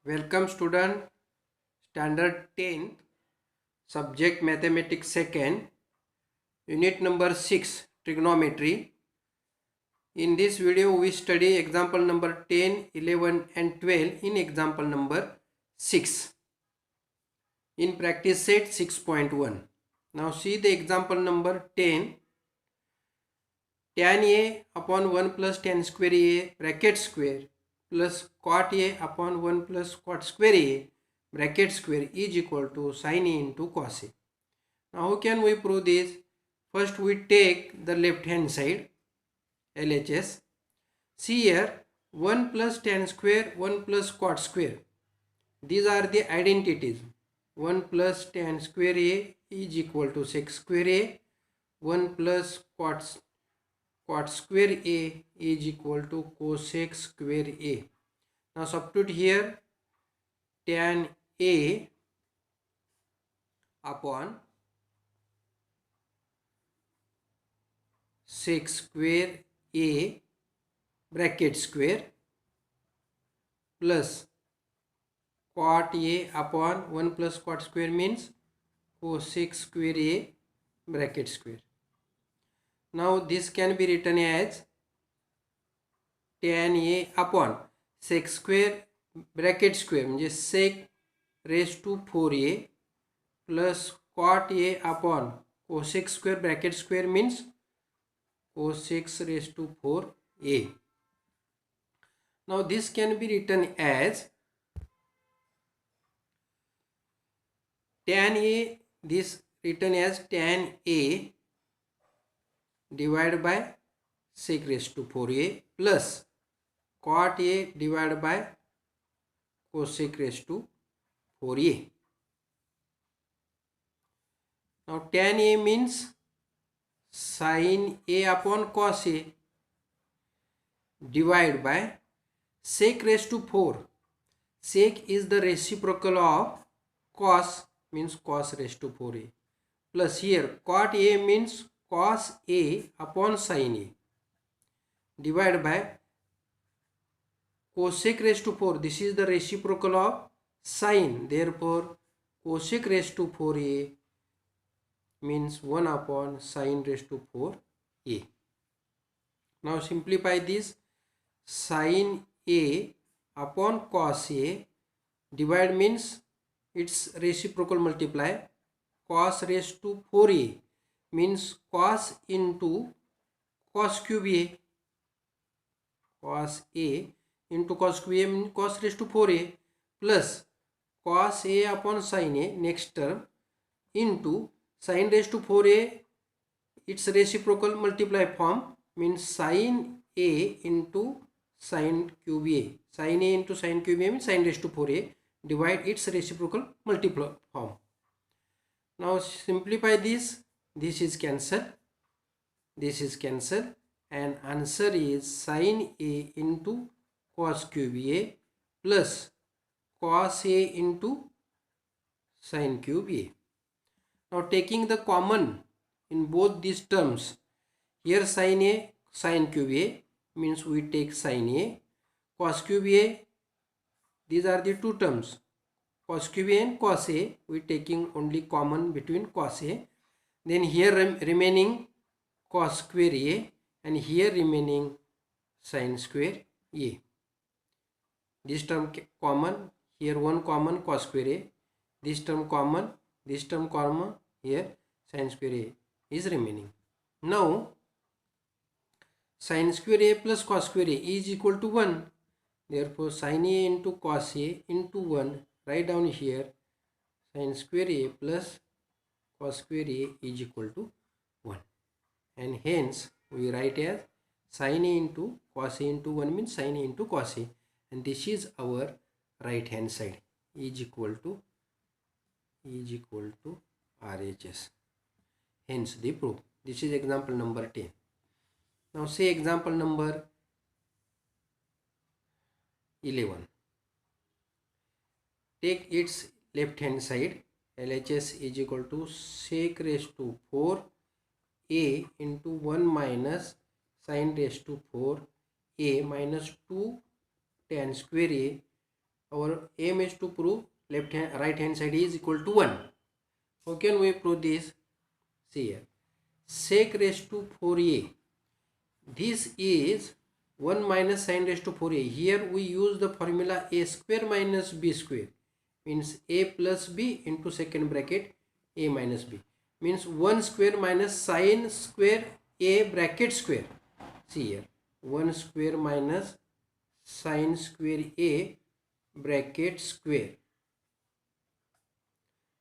Welcome student, standard 10th, subject mathematics 2nd, unit number 6, trigonometry. In this video we study example number 10, 11 and 12 in example number 6 in practice set 6.1. Now see the example number 10. Tan a upon 1 plus tan square a bracket square plus cot a upon 1 plus cot square a bracket square is equal to sin a into cos a. Now how can we prove this? First we take the left hand side LHS. See here 1 plus tan square, 1 plus cot square. These are the identities. 1 plus tan square a is equal to sec square a. 1 plus cot square a is equal to cosec square a. Now substitute here tan a upon sec square a bracket square plus cot a upon 1 plus cot square means cosec square a bracket square. Now this can be written as tan a upon sec square bracket square म्हणजे sec raised to 4a plus cot a upon cosec square bracket square means cosec raised to 4a. Now this can be written as tan a, this written as tan a divided by sec raised to 4a plus cot a divided by cosec raised to 4a. Now tan a means sin a upon cos a divided by sec raised to 4. Sec is the reciprocal of cos, means cos raised to 4a, plus here cot a means cos a upon sin a divided by cosec raised to 4. This is the reciprocal of sin, therefore cosec raised to 4a means 1 upon sin raised to 4a. Now simplify this. Sin a upon cos a divide means its reciprocal multiply. Cos raised to 4a means cos into cos cube a. Cos a into cos cube a means cos raised to 4a plus cos a upon sin a, next term, into sin raised to 4a, its reciprocal multiply form means sin a into sin cube a. Sin a into sin cube a means sin raised to 4a, divide its reciprocal multiply form. Now simplify this. This is cancelled, this is cancelled, and answer is sin a into cos cube a plus cos a into sin cube a. Now taking the common in both these terms, here sin a, sin cube a means we take sin a, cos cube a, these are the two terms, cos cube a and cos a, we taking only common between cos a. Then here remaining cos square a and here remaining sin square a. This term common, here one common cos square a, this term common, this term common, here sin square a is remaining. Now sin square a plus cos square a is equal to 1. Therefore sin a into cos a into 1, write down here sin square a plus cos square a is equal to 1, and hence we write as sin a into cos a into 1 means sin a into cos a, and this is our right hand side is equal to RHS. Hence the proof. This is example number 10. Now say example number 11. Take its left hand side. LHS is equal to sec raised to 4 a into 1 minus sin raised to 4 a minus 2 tan square a Our aim is to prove right hand side is equal to 1. How can we prove this? See here, sec raised to 4a. This is 1 minus sin raised to 4a. Here we use the formula a square minus b square, means a plus b into second bracket a minus b, means 1 square minus sin square a bracket square. See here, 1 square minus sin square a bracket square.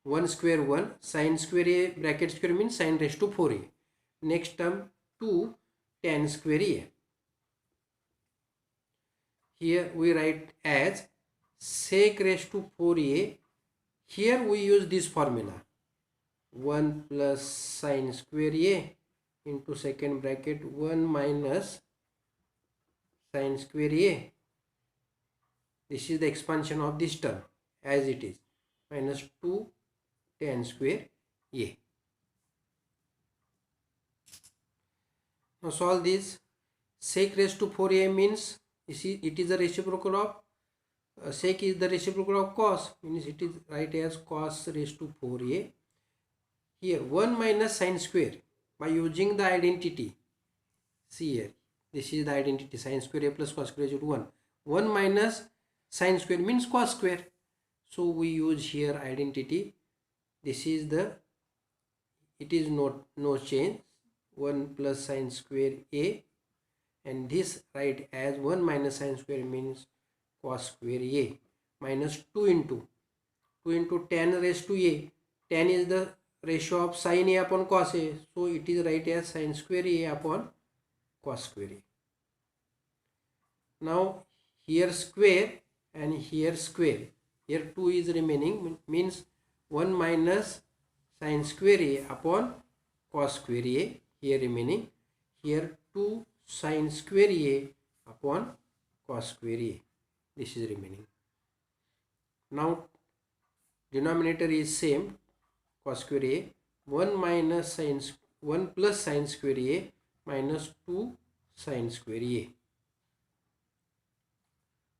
1 square 1, sin square a bracket square means sin raised to 4a. Next term 2 tan square a. Here we write as sec raised to 4a. Here we use this formula, 1 plus sin square a into second bracket 1 minus sin square a. This is the expansion of this term as it is, minus 2 tan square a. Now solve this. Sec raised to 4a means it is the reciprocal of sec is the reciprocal of cos, means it is right as cos raised to 4a. Here 1 minus sin square by using the identity. See here, this is the identity, sin square a plus cos square is equal to 1. 1 minus sin square means cos square. So we use here identity. This is the, it is no change, 1 plus sin square a, and this write as 1 minus sin square means cos square a, minus 2 into tan raised to a. Tan is the ratio of sin a upon cos a, so it is write as sin square a upon cos square a. Now here square and here square, here 2 is remaining, means 1 minus sin square a upon cos square a here remaining, here 2 sin square a upon cos square a, this is remaining. Now denominator is same, cos square a, 1 minus sin 1 plus sin square a minus 2 sin square a.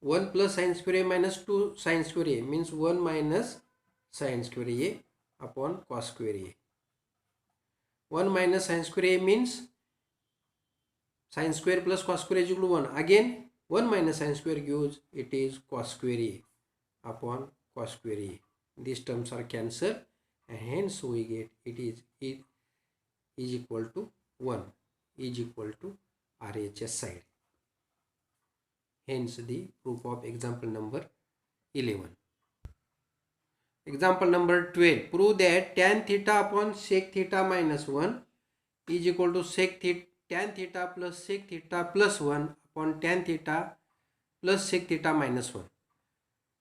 1 plus sin square a minus 2 sin square a means 1 minus sin square a upon cos square a. 1 minus sin square a means sin square plus cos square is equal to 1. Again 1 minus sin square gives it is cos square a upon cos square a. These terms are cancelled and hence we get it is equal to 1, is equal to RHS side. Hence the proof of example number 11. Example number 12. Prove that tan theta upon sec theta minus 1 is equal to tan theta plus sec theta plus 1 upon tan theta plus sec theta minus 1.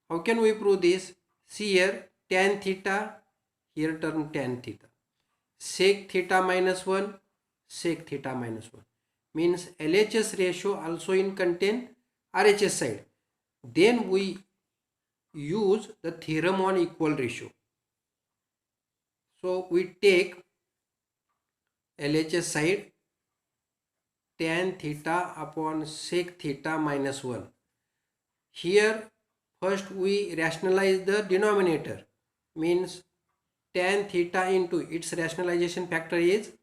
How can we prove this? See here, tan theta, here term tan theta. Sec theta minus 1, sec theta minus 1. Means LHS ratio also in contain RHS side. Then we use the theorem on equal ratio. So we take LHS side tan theta upon sec theta minus 1. Here first we rationalize the denominator, means tan theta into its rationalization factor is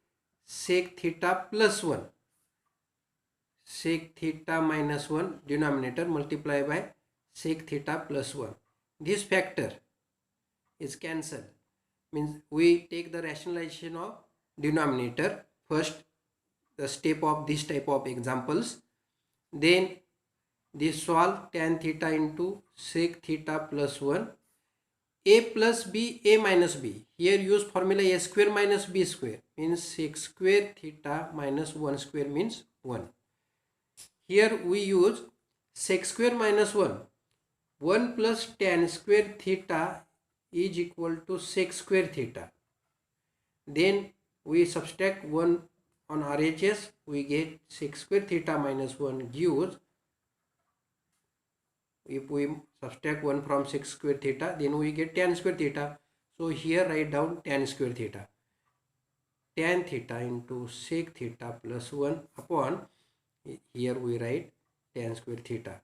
sec theta plus 1. Sec theta minus 1 denominator multiply by sec theta plus 1. This factor is cancelled, means we take the rationalization of denominator first, the step of this type of examples. Then this solve tan theta into sec theta plus 1. A plus b, a minus b. Here use formula a square minus b square, means sec square theta minus 1 square means 1. Here we use sec square minus 1. 1 plus tan square theta is equal to sec square theta. Then we subtract 1 on RHS, we get sec square theta minus 1 gives, if we subtract 1 from sec square theta, then we get tan square theta. So here write down tan square theta. Tan theta into sec theta plus 1 upon, here we write tan square theta.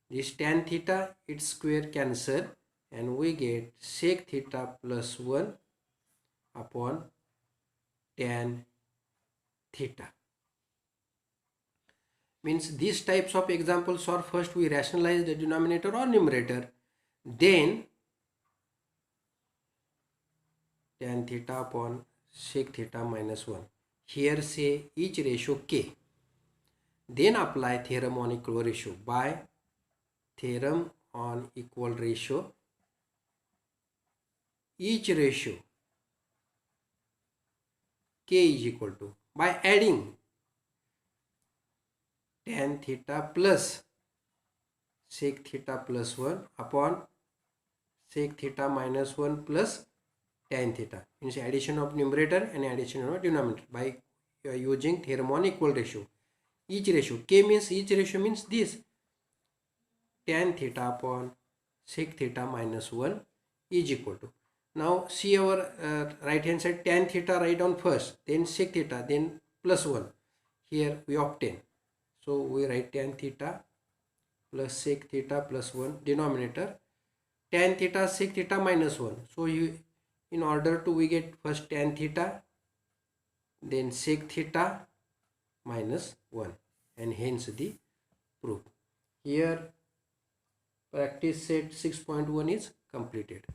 This tan theta, its square cancel, and we get sec theta plus 1 upon tan theta. Means these types of examples are, first we rationalize the denominator or numerator, then tan theta upon sec theta minus 1. Here say each ratio k. Then apply theorem on equal ratio. By theorem on equal ratio, each ratio k is equal to, by adding tan theta plus sec theta plus 1 upon sec theta minus 1 plus tan theta, means addition of numerator and addition of denominator by using theorem on equal ratio. Each ratio, k means each ratio means this, tan theta upon sec theta minus 1 is equal to. Now see our right hand side, tan theta write down first, then sec theta, then plus 1. Here we obtain. So we write tan theta plus sec theta plus 1 denominator, tan theta sec theta minus 1. So you, in order to, we get first tan theta, then sec theta minus 1, and hence the proof. Here practice set 6.1 is completed.